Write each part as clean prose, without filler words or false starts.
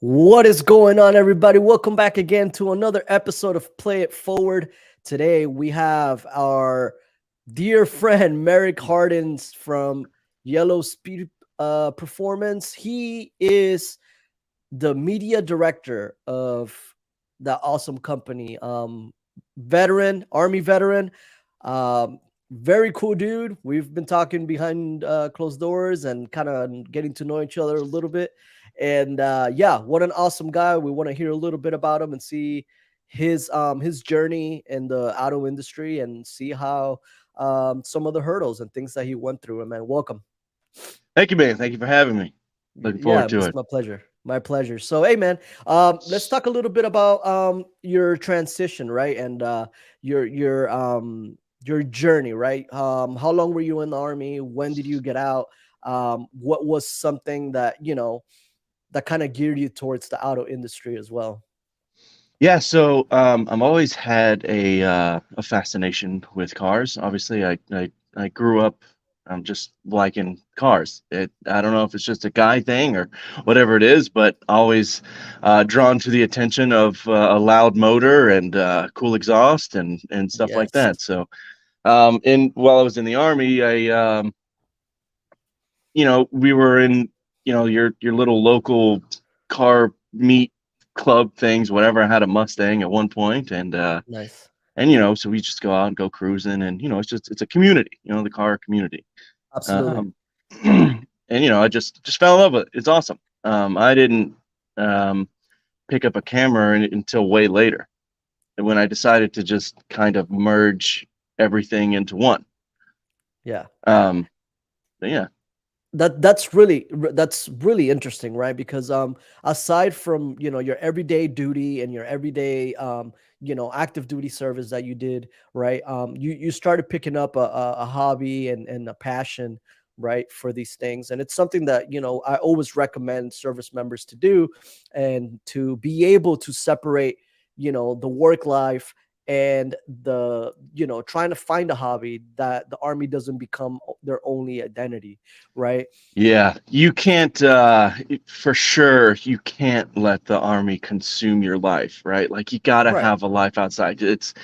What is going on, everybody? Welcome back again to another episode of Play It Forward. Today we have our dear friend Merrick Harding from Yellow Speed Performance. He is the media director of that awesome company. Veteran, Army veteran. Um, Very cool dude. We've been talking behind closed doors and kind of getting to know each other a little bit. And yeah, what an awesome guy. We want to hear a little bit about him and see his journey in the auto industry and see how some of the hurdles and things that he went through. And man, welcome. Thank you, man. Thank you for having me. Looking Yeah, forward to it's it. my pleasure. My pleasure. So, hey, man, let's talk a little bit about your transition, right? And your journey, right? How long were you in the army? When did you get out? What was something that that kind of geared you towards the auto industry as well? Yeah, so I've always had a fascination with cars. Obviously, I grew up just liking cars. I don't know if it's just a guy thing or whatever it is, but always drawn to the attention of a loud motor and cool exhaust and stuff like Yes. that. So, and while I was in the army, we were in, your little local car meet club things, whatever. I had a Mustang at one point, Nice. so we just go out and go cruising, and it's a community, the car community. Absolutely. Um, and I just fell in love with it. It's awesome. I didn't um, pick up a camera until way later, and when I decided to just kind of merge everything into one. Yeah. Um, but yeah. That's really interesting, right? Because aside from your everyday duty and your everyday active duty service that you did, right, you started picking up a hobby and a passion, right, for these things. And it's something that I always recommend service members to do, and to be able to separate the work life and the trying to find a hobby that the army doesn't become their only identity, right? Yeah, you can't, for sure, you can't let the army consume your life, right? Like you gotta Right. have a life outside. It's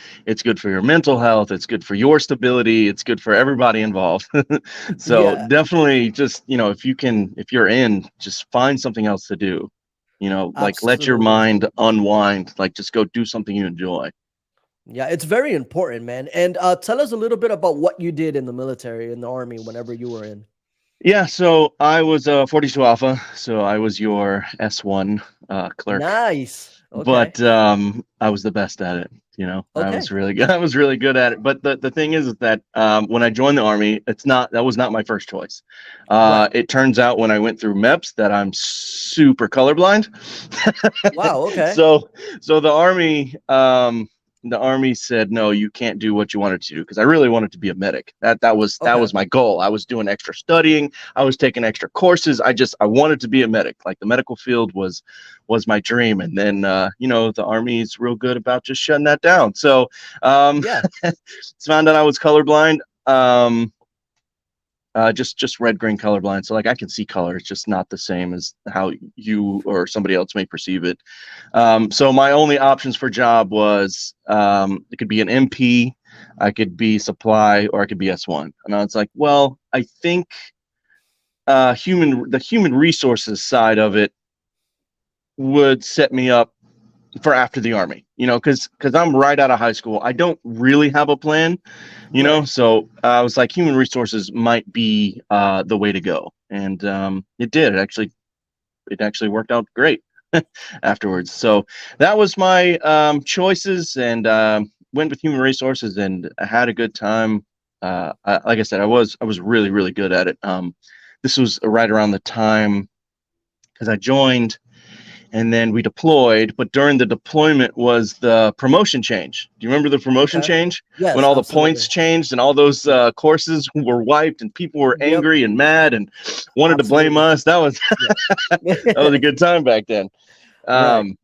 good for your mental health, it's good for your stability, it's good for everybody involved. So Yeah, definitely just, if you're in, just find something else to do. Like let your absolutely. mind unwind, like just go do something you enjoy. Yeah, it's very important, man. And tell us a little bit about what you did in the military, in the army, whenever you were in. Yeah, so I was a 42 Alpha, so I was your S1 clerk. Nice. Okay. But I was the best at it. I Okay. was really good. I was really good at it. But the thing is that when I joined the army, that was not my first choice. Right. It turns out when I went through MEPS that I'm super colorblind. Wow. Okay. so so the army said no, you can't do what you wanted to do, because I really wanted to be a medic. That was Okay. my goal. I was doing extra studying, I was taking extra courses. I wanted to be a medic. Like the medical field was my dream. And then the army is real good about just shutting that down. So Yeah. found out I was colorblind. Just red green colorblind. So like I can see color. It's just not the same as how you or somebody else may perceive it. So my only options for job was it could be an MP, I could be supply, or I could be S1. And I was like, well, I think the human resources side of it would set me up for after the army, because I'm right out of high school. I don't really have a plan, Right. so I was like, human resources might be the way to go. And it did. It actually worked out great afterwards. So that was my choices, and went with human resources, and I had a good time. Like I said, I was really really good at it. This was right around the time, because I joined and then we deployed. But during the deployment was the promotion change. Do you remember the promotion Okay. change, when Yes, all the points absolutely. changed and all those courses were wiped and people were Yep. angry and mad and wanted to blame Absolutely. us? That was Yeah. that was a good time back then. Right.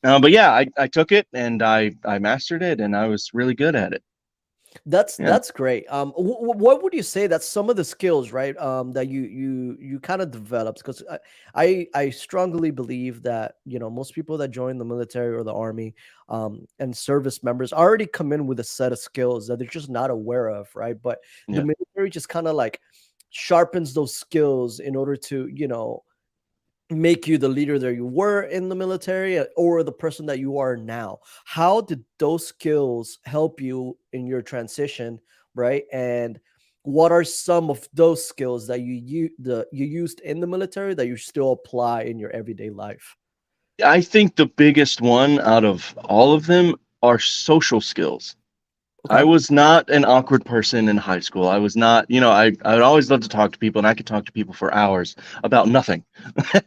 um, but yeah, I took it and I mastered it, and I was really good at it. Yeah. That's great. What would you say that's some of the skills, right? That you kind of developed, because I strongly believe that most people that join the military or the army, and service members already come in with a set of skills that they're just not aware of, right? But the Yeah. military just kind of like sharpens those skills in order to make you the leader that you were in the military, or the person that you are now. How did those skills help you in your transition, right? And what are some of those skills that you used in the military that you still apply in your everyday life? I think the biggest one out of all of them are social skills. I Okay. was not an awkward person in high school. I was not, I would always love to talk to people, and I could talk to people for hours about nothing.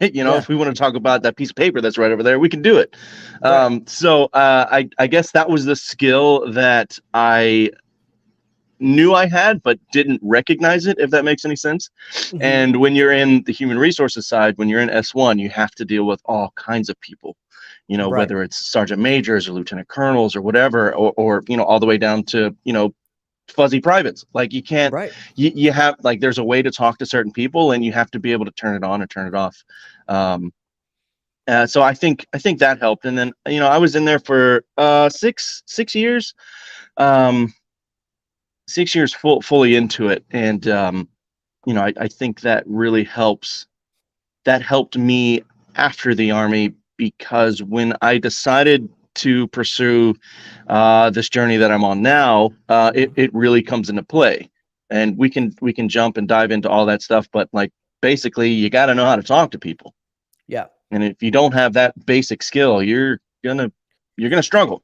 Yeah. If we want to talk about that piece of paper that's right over there, we can do it. Right. I guess that was the skill that I knew I had, but didn't recognize it, if that makes any sense. Hmm. And when you're in the human resources side, when you're in S1, you have to deal with all kinds of people, Right. whether it's sergeant majors or lieutenant colonels or whatever, or all the way down to, fuzzy privates. Like you can't, Right. you have, like, there's a way to talk to certain people, and you have to be able to turn it on or turn it off. Um, so I think that helped. And then, I was in there for 6 years, um, 6 years fully into it. And, I think that really helps. That helped me after the army, because when I decided to pursue this journey that I'm on now, Mhm. it really comes into play. And we can jump and dive into all that stuff, but like basically you got to know how to talk to people. Yeah. And if you don't have that basic skill, gonna you're gonna struggle.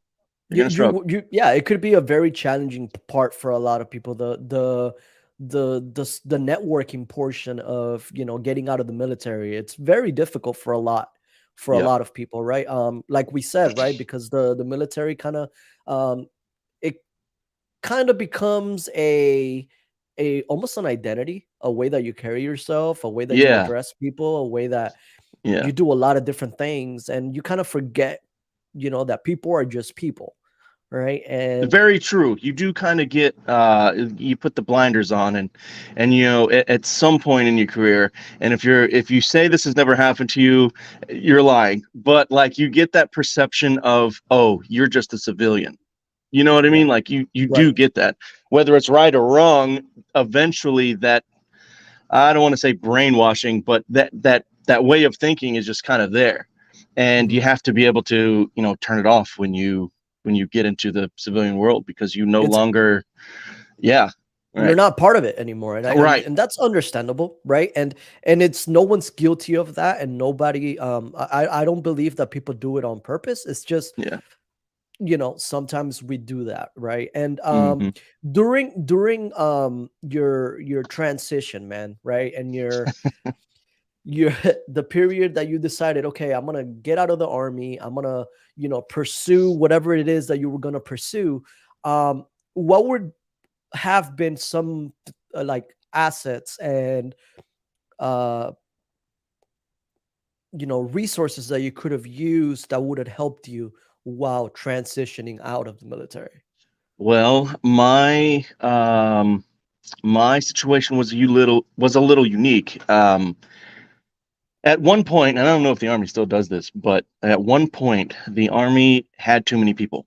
You're You gonna struggle. yeah, it could be a very challenging part for a lot of people. The networking portion of getting out of the military. It's very difficult for a Yeah. lot of people, right? Like we said, right? Because the military kind of it kind of becomes a almost an identity, a way that you carry yourself, a way that you Yeah. address people, a way that Yeah. you do a lot of different things, and you kind of forget, that people are just people, right? And Very true. You do kind of get you put the blinders on, and at some point in your career, and if you say this has never happened to you, you're lying. But like you get that perception of, oh, you're just a civilian. You know what I yeah, mean? Like you right. do get that. Whether it's right or wrong, eventually that, I don't want to say brainwashing, but that way of thinking is just kind of there. And you Mhm. have to be able to, turn it off when you get into the civilian world, because you no It's longer, yeah, You're right, not part of it anymore, and right, that's understandable, right? And it's no one's guilty of that, and nobody. I don't believe that people do it on purpose. It's just yeah, sometimes we do that, right? And hmm, during your transition, man, right? And your the period that you decided, okay, I'm gonna get out of the army, I'm gonna pursue whatever it is that you were gonna pursue. What would have been some like assets and uh resources that you could have used that would have helped you while transitioning out of the military? well, my situation was a little unique. At one point, and I don't know if the army still does this, but at one point the army had too many people.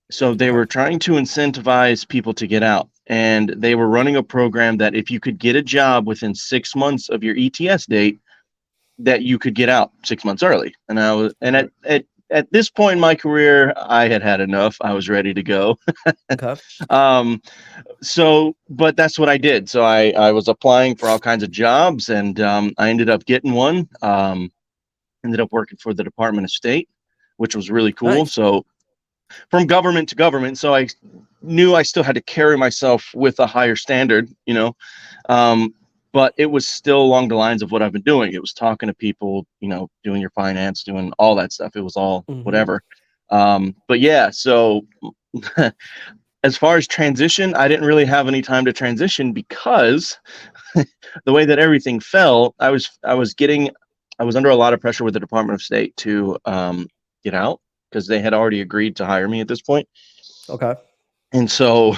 So they Okay. were trying to incentivize people to get out, and they were running a program that if you could get a job within 6 months of your ETS date, that you could get out 6 months early. And I was, and Right. at this point in my career, I had had enough. I was ready to go. Okay. Um, but that's what I did. So I was applying for all kinds of jobs, and I ended up getting one. Ended up working for the Department of State, which was really cool. Nice. So from government to government. So I knew I still had to carry myself with a higher standard, um, but it was still along the lines of what I've been doing. It was talking to people, doing your finance, doing all that stuff. It was all Hmm. whatever. But yeah, so as far as transition, I didn't really have any time to transition, because the way that everything fell, I was under a lot of pressure with the Department of State to get out, because they had already agreed to hire me at this point. Okay. And so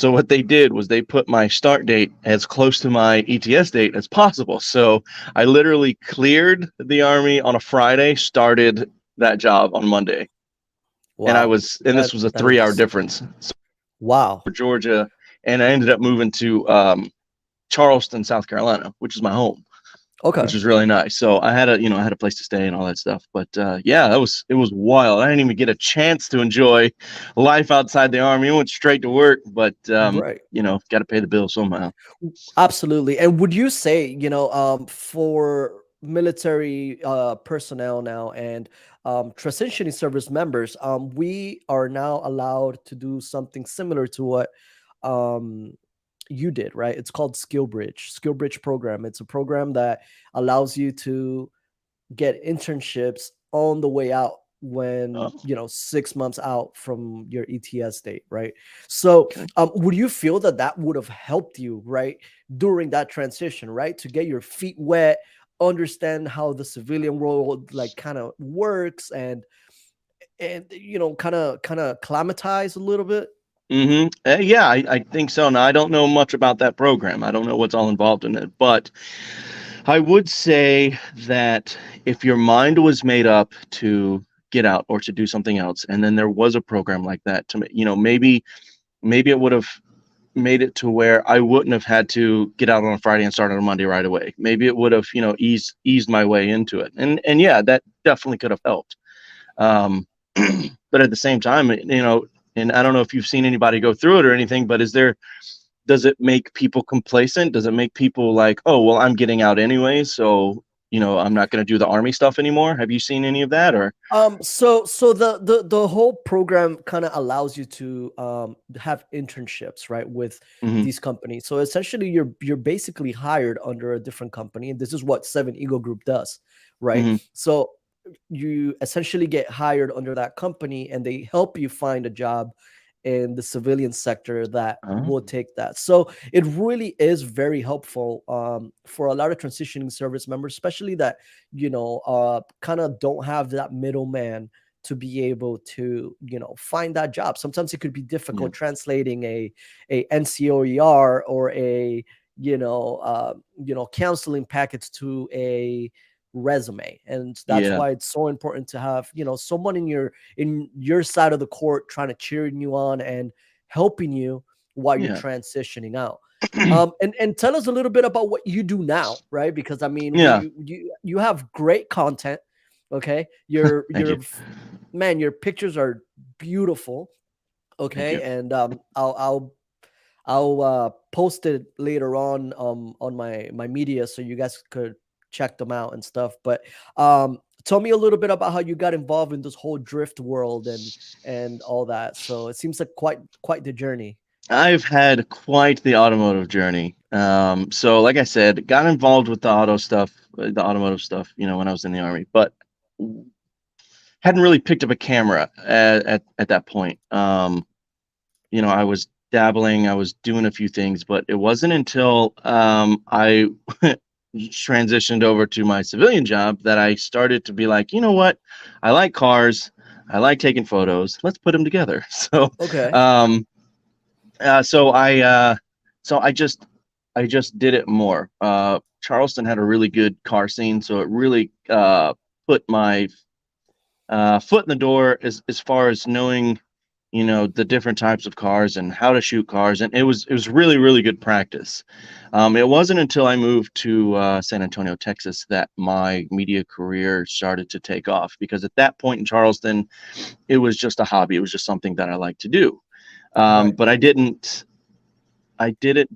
what they did was they put my start date as close to my ETS date as possible. So I literally cleared the Army on a Friday, started that job on Monday. Wow. And this was a That 3 hour is difference. So wow. Georgia, and I ended up moving to Charleston, South Carolina, which is my home, which Okay. was really nice. So I had a place to stay and all that stuff. But yeah, it was wild. I didn't even get a chance to enjoy life outside the Army. I went straight to work, but Right. got to pay the bill somehow. Absolutely. And would you say, for military personnel now and transitioning service members, we are now allowed to do something similar to what um, you did, right? It's called Skill Bridge program. It's a program that allows you to get internships on the way out when Oh, 6 months out from your ETS date, right? So okay. would you feel that that would have helped you, right, during that transition, right, to get your feet wet, understand how the civilian world like kind of works, and kind of climatize a little bit? Yeah, I think so. Now, I don't know much about that program. I don't know what's all involved in it, but I would say that if your mind was made up to get out or to do something else, and then there was a program like that to, maybe it would have made it to where I wouldn't have had to get out on a Friday and start on a Monday right away. Maybe it would have, eased my way into it. And yeah, that definitely could have helped. Um, but at the same time, and I don't know if you've seen anybody go through it or anything, but does it make people complacent? Does it make people like, oh, well, I'm getting out anyway, so I'm not going to do the Army stuff anymore? Have you seen any of that? Or So the whole program kind of allows you to have internships, right, with hmm these companies. So essentially, you're basically hired under a different company, and this is what Seven Eagle Group does, right? hmm So you essentially get hired under that company, and they help you find a job in the civilian sector that will oh, take that. So it really is very helpful for a lot of transitioning service members, especially that kind of don't have that middleman to be able to find that job. Sometimes it could be yeah, difficult translating a NCOER or a counseling package to a resume, and that's yeah, why it's so important to have someone in your side of the court trying to cheering you on and helping you while you're yeah, transitioning out. And tell us a little bit about what you do now, right? Because I mean, yeah. you have great content. Okay, Thank you, man, your pictures are beautiful. thank Okay, you. and I'll post it later on my media so you guys could check them out and stuff. But tell me a little bit about how you got involved in this whole drift world and all that. So it seems like quite the journey. I've had quite the automotive journey. So like I said, got involved with the automotive stuff, when I was in the Army, but hadn't really picked up a camera at that point. I was dabbling, I was doing a few things, but it wasn't until I transitioned over to my civilian job that I started to be like, you know what? I like cars. I like taking photos. Let's put them together. Okay. Um, uh, so I, uh, so I just did it more. Charleston had a really good car scene, so it really put my foot in the door as far as knowing the different types of cars and how to shoot cars, and it was really really good practice. It wasn't until I moved to San Antonio, Texas, that my media career started to take off, because at that point in Charleston it was just a hobby. It was just something that I like to do. Right. But I didn't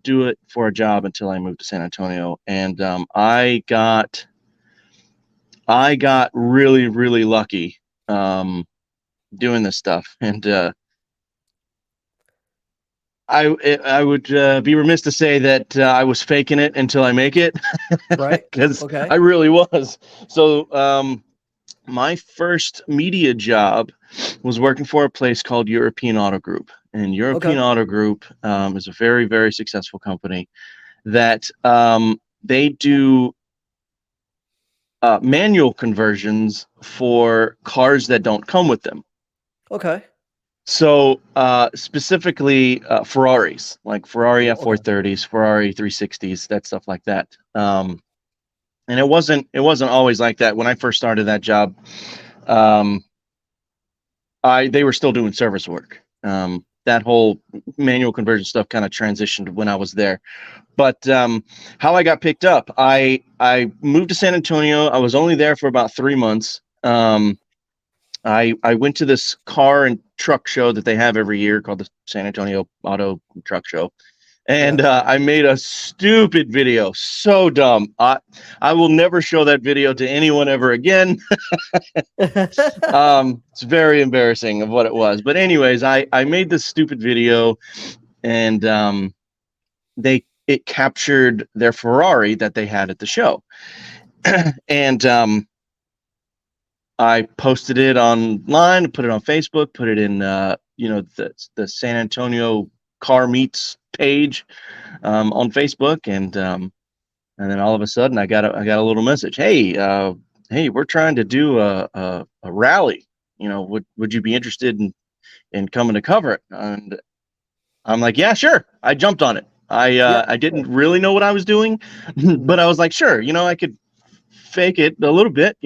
do it for a job until I moved to San Antonio, and I got really really lucky um, doing this stuff. And I would be remiss to say that I was faking it until I make it, Right. because Okay. I really was. So my first media job was working for a place called European Auto Group, and European Okay. Auto Group is a very very successful company that they do manual conversions for cars that don't come with them. Okay. So specifically Ferraris, like Ferrari Oh, okay. F430s, Ferrari 360s, that stuff like that. And it wasn't always like that. When I first started that job, um, I they were still doing service work. That whole manual conversion stuff kind of transitioned when I was there. But how I got picked up, I moved to San Antonio. I was only there for about 3 months. I went to this car and truck show that they have every year called the San Antonio Auto Truck Show, and Yeah. I made a stupid video, so dumb. I will never show that video to anyone ever again. It's very embarrassing of what it was. But anyways, I made this stupid video, and they it captured their Ferrari that they had at the show, and I posted it online, put it on Facebook, put it in the San Antonio Car Meets page on Facebook, and then all of a sudden I got a little message. Hey, we're trying to do a rally. Would you be interested in coming to cover it? And I'm like, yeah, sure. I jumped on it. Yeah. I Sure. didn't really know what I was doing, Mhm. but I was like, sure. I could fake it a little bit.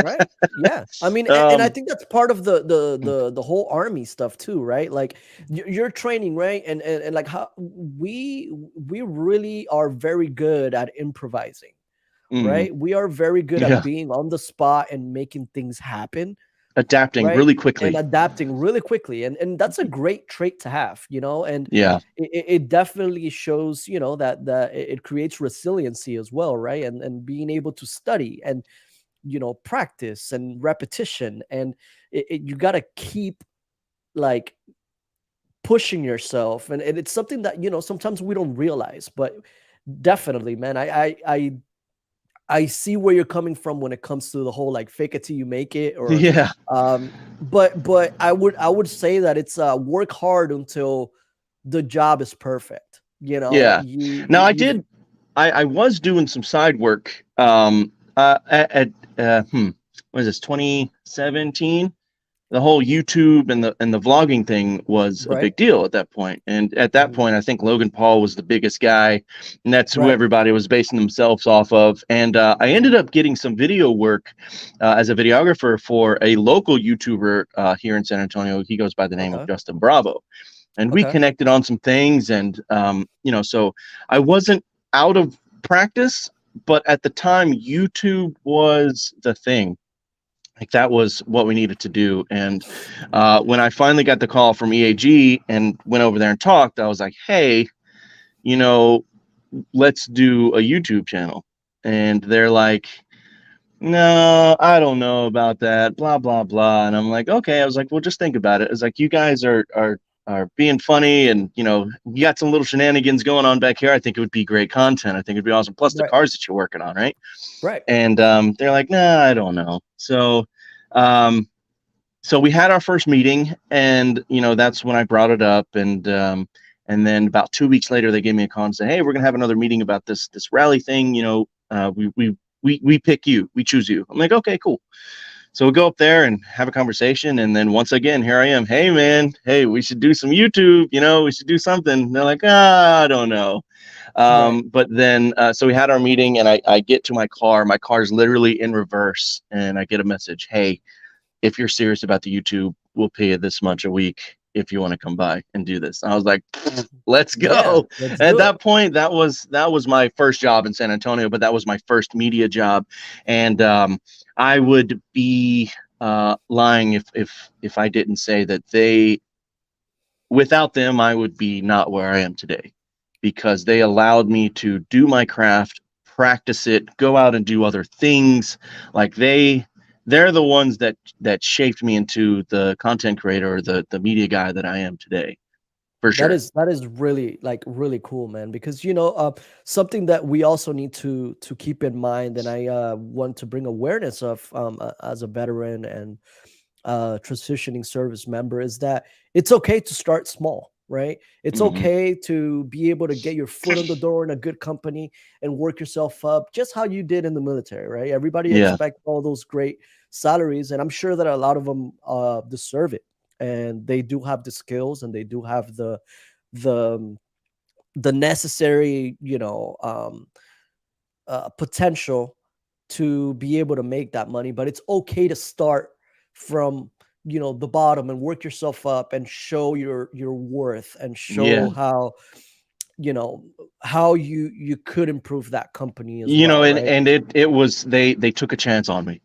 Right. Yeah. I mean, and I Um, think that's part of the whole army stuff too, right? Like you're training, right? And like how we really are very good at improvising, mhm. right? We are very good at Yeah, being on the spot and making things happen, adapting right? really And quickly. adapting really quickly. And that's a great trait to have, and Yeah, it definitely shows, that it creates resiliency as well, right? And being able to study and practice and repetition, and you got to keep like pushing yourself, and it's something that sometimes we don't realize, but definitely, man, I see where you're coming from when it comes to the whole like fake it till you make it, or yeah, but I would say that it's work hard until the job is perfect. yeah. Now You've I was doing some side work at what is this, 2017? The whole YouTube and the vlogging thing was a right. big deal at that point. And at that Mhm. point, I think Logan Paul was the biggest guy, and that's who Right. everybody was basing themselves off of. And I ended up getting some video work as a videographer for a local YouTuber here in San Antonio. He goes by the name of Okay. Justin Bravo, and we Okay. connected on some things. And so I wasn't out of practice, but at the time, YouTube was the thing. Like that was what we needed to do. And when I finally got the call from EAG and went over there and talked, I was like, hey, you know, let's do a YouTube channel. And they're like, no, I don't know about that, blah, blah, blah. And I'm like, okay. I was like, well, just think about it. It's like, you guys are being funny, and you got some little shenanigans going on back here. I think it would be great content. I think it'd be awesome. Plus the Right. cars that you're working on, right? Right. And they're like, nah, I don't know. Um, so we had our first meeting, and that's when I brought it up, and then about 2 weeks later they gave me a call and said, hey, we're gonna have another meeting about this rally thing. We pick you, we choose you. I'm like, okay, cool. So we go up there and have a conversation, and then once again, here I am. Hey man, hey, we should do some YouTube. We should do something. And they're like, I don't know. Right. But then so we had our meeting, and I get to my car. My car's literally in reverse, and I get a message, hey, if you're serious about the YouTube, we'll pay you this much a week if you want to come by and do this. I was like, let's Yeah. go. Let's At do it. that point, that was my first job in San Antonio, but that was my first media job, and I would be lying if I didn't say that without them, I would be not where I am today, because they allowed me to do my craft, practice it, go out and do other things. Like they're the ones that shaped me into the content creator, or the media guy that I am today, for That sure. is that is really like really cool, man. Because something that we also need to keep in mind, and I want to bring awareness of as a veteran and transitioning service member, is that it's okay to start small, right? It's Hmm. okay to be able to get your foot on the door in a good company and work yourself up, just how you did in the military, right? Everybody Yeah. expects all those great salaries, and I'm sure that a lot of them deserve it. and they do have the skills, and they do have the the necessary, potential to be able to make that money. But it's okay to start from, the bottom, and work yourself up, and show your worth, and show Yeah. how, you know how you could improve that company as You know, well, and right? and it was, they took a chance on me.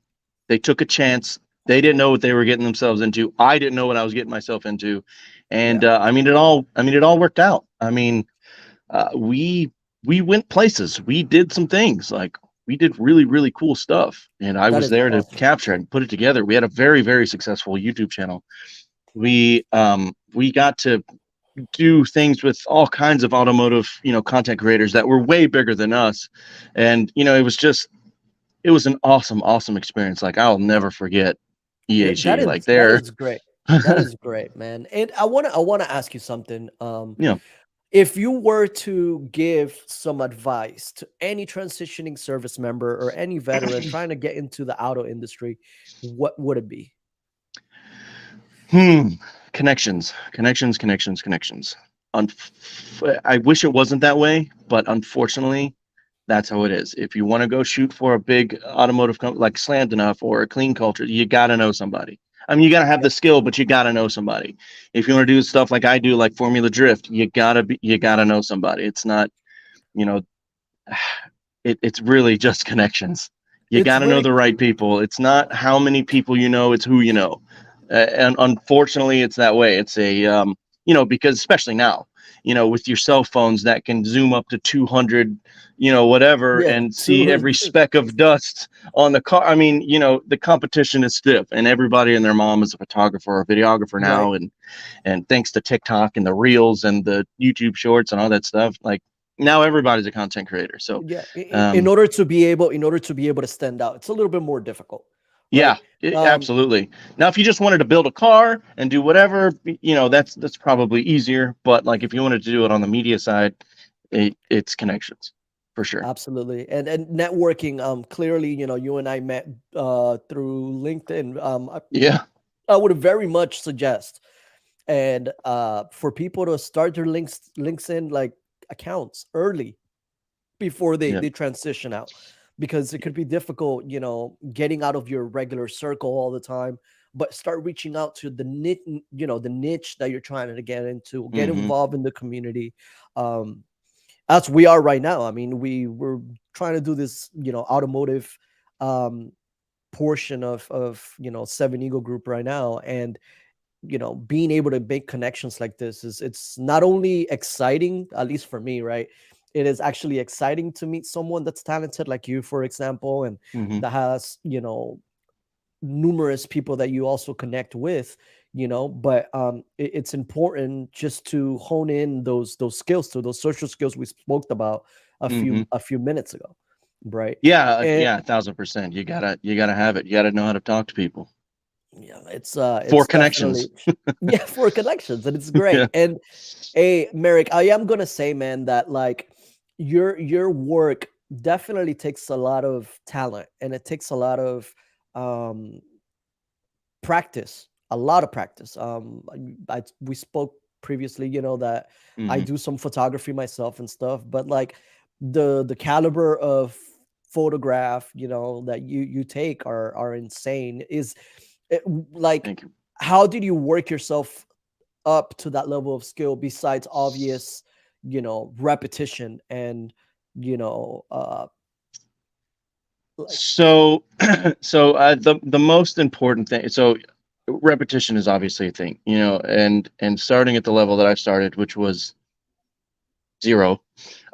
They took a chance. They didn't know what they were getting themselves into. I didn't know what I was getting myself into, and Yeah, it all worked out. We went places. We did some things, like we did really, really cool stuff, and I that was is there to awesome. capture it and put it together. We had a very, very successful YouTube channel. We got to do things with all kinds of automotive, content creators that were way bigger than us, and it was an awesome, awesome experience. Like, I'll never forget That EHE. Like, is that they're is great. That is great, man. And I want to ask you something. you know If you were to give some advice to any transitioning service member or any veteran trying to get into the auto industry, what would it be? Hmm. Connections, connections, connections, connections. I wish it wasn't that way, but unfortunately, that's how it is. If you want to go shoot for a big automotive company like Slammed Enough or a Clean Culture, you got to know somebody. I mean, you got to have Yep. the skill, but you got to know somebody. If you want to do stuff like I do, like Formula Drift, you gotta know somebody. It's not, you know, it's really just connections. You It's got to know really the right people. It's not how many people you know, it's who you know. And unfortunately, it's that way. It's because especially now, with your cell phones that can zoom up to 200, whatever, yeah, and see to every speck of dust on the car. I mean, the competition is stiff, and everybody and their mom is a photographer or a videographer right. now. And thanks to TikTok and the reels and the YouTube shorts and all that stuff, like now everybody's a content creator. So, Yeah, in um, order to be able, to stand out, it's a little bit more difficult, right? yeah, Um, absolutely. Now, if you just wanted to build a car and do whatever, that's probably easier. But like if you wanted to do it on the media side, it's connections for sure. Absolutely. And networking, clearly, you and I met through LinkedIn. Yeah, I would very much suggest, and for people to start their links in, like, accounts early before they yeah, they transition out, because it could be difficult, getting out of your regular circle all the time. But start reaching out to the niche that you're trying to get into, get hmm, involved in the community. um as we are right now. I mean, we're trying to do this, automotive um portion of Seven Eagle Group right now. And being able to make connections like this, it's not only exciting, at least for me, right? It is actually exciting to meet someone that's talented like you, for example, and hmm, that has, numerous people that you also connect with. But it's important just to hone in those skills, to those social skills we spoke about a hmm. few minutes ago, right? Yeah, And yeah, 1,000%. You gotta have it. You gotta know how to talk to people yeah, for it's definitely, connections. yeah, for connections, and it's great. Yeah. And hey, Merrick, I am gonna say, man, that, like, your work definitely takes a lot of talent, and it takes a lot of um practice, a lot of practice. We spoke previously, that I Hmm, do some photography myself and stuff, but, like, the caliber of photograph, that you take are insane. Like, thank you. how did you work yourself up to that level of skill, besides obvious, repetition and, you know, uh, like, So, the most important thing. So, repetition is obviously a thing, and starting at the level that I started, which was zero.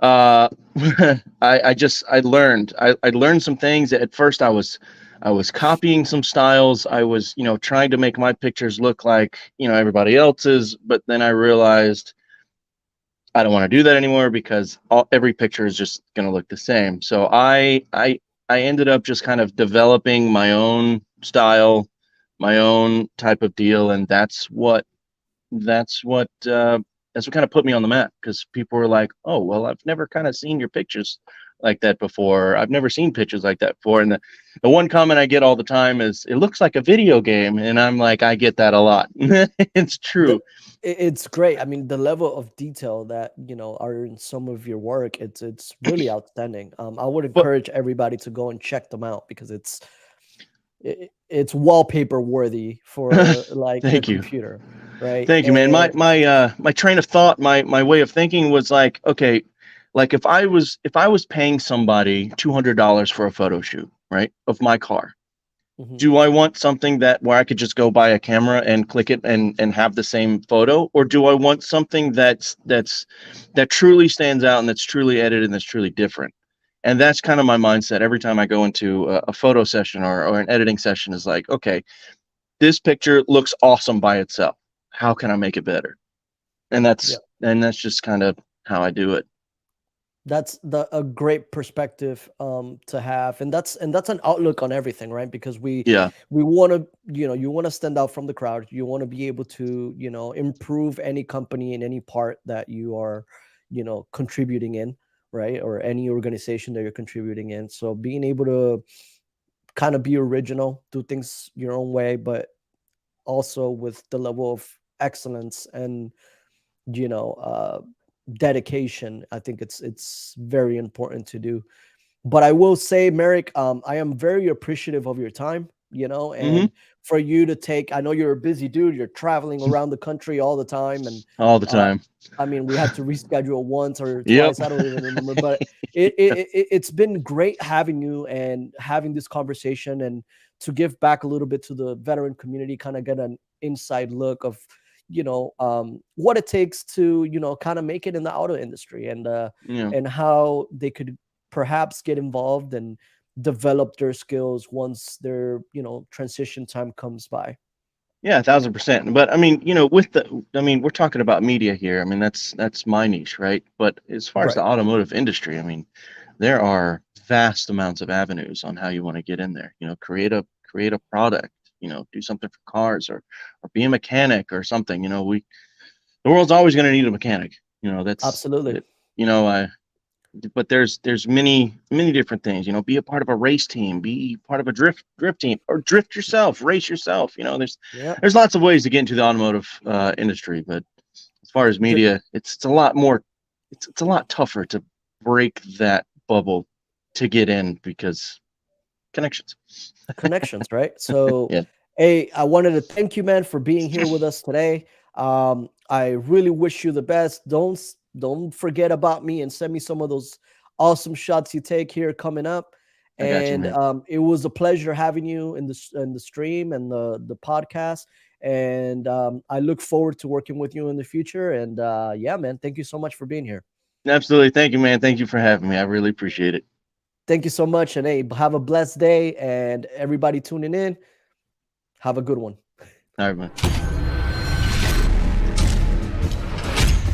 Uh, I learned some things. At first, I was copying some styles. I was, trying to make my pictures look like, everybody else's. But then I realized I don't want to do that anymore because every picture is just going to look the same. So I ended up just kind of developing my own style, my own type of deal, and that's what that's what kind of put me on the map, because people were like, "Oh, well, I've never kind of seen your pictures like that before. I've never seen pictures like that before. And the one comment I get all the time is, it looks like a video game. And I'm like, I get that a lot. It's The, true. it's great. I mean, the level of detail that are in some of your work, it's really outstanding. I would But encourage everybody to go and check them out because it's wallpaper worthy for like their thank you. computer, right? Thank you, man. And My train of thought, my way of thinking was like, okay, like if I was paying somebody $200 for a photo shoot, right, of my car, mhm, do I want something that where I could just go buy a camera and click it and have the same photo, or do I want something that truly stands out and that's truly edited and that's truly different? And that's kind of my mindset every time I go into a photo session or an editing session, is like, okay, this picture looks awesome by itself. How can I make it better? And yeah. that's just kind of how I do it. That's a great perspective to have, and that's an outlook on everything, right? Because Yeah. we want to, you want to stand out from the crowd. You want to be able to, improve any company in any part that you are, contributing in, right? Or any organization that you're contributing in. So being able to kind of be original, do things your own way, but also with the level of excellence and you know uh dedication, I think it's very important to do. But I will say, Merrick, I am very appreciative of your time, Hmm. and for you to take, I know you're a busy dude, you're traveling around the country all the time. And All the uh, time. I mean, we had to reschedule once or Yep. twice, I don't even remember, but it's been great having you and having this conversation, and to give back a little bit to the veteran community, kind of get an inside look of what it takes to kind of make it in the auto industry, Yeah. and how they could perhaps get involved and develop their skills once their transition time comes by. Yeah, 1,000%. But I mean, we're talking about media here. I mean, that's my niche, right? But as far as the Right. automotive industry, I mean, there are vast amounts of avenues on how you want to get in there. Create a product. Do something for cars, or be a mechanic or something. The world's always going to need a mechanic. That's Absolutely. it. I But there's many different things. Be a part of a race team, be part of a drift team, or drift yourself, race yourself. Yeah. There's lots of ways to get into the automotive industry. But as far as The media, it's a lot more. It's a lot tougher to break that bubble to get in, because connections. connections, right? So, Yeah. hey, I wanted to thank you, man, for being here with us today. I really wish you the best. Don't forget about me and send me some of those awesome shots you take here coming up. I got you, And man. it was a pleasure having you in the stream and the podcast. And I look forward to working with you in the future. And yeah, man, thank you so much for being here. Absolutely. Thank you, man. Thank you for having me. I really appreciate it. Thank you so much. And hey, have a blessed day. And everybody tuning in, have a good one. All right, man.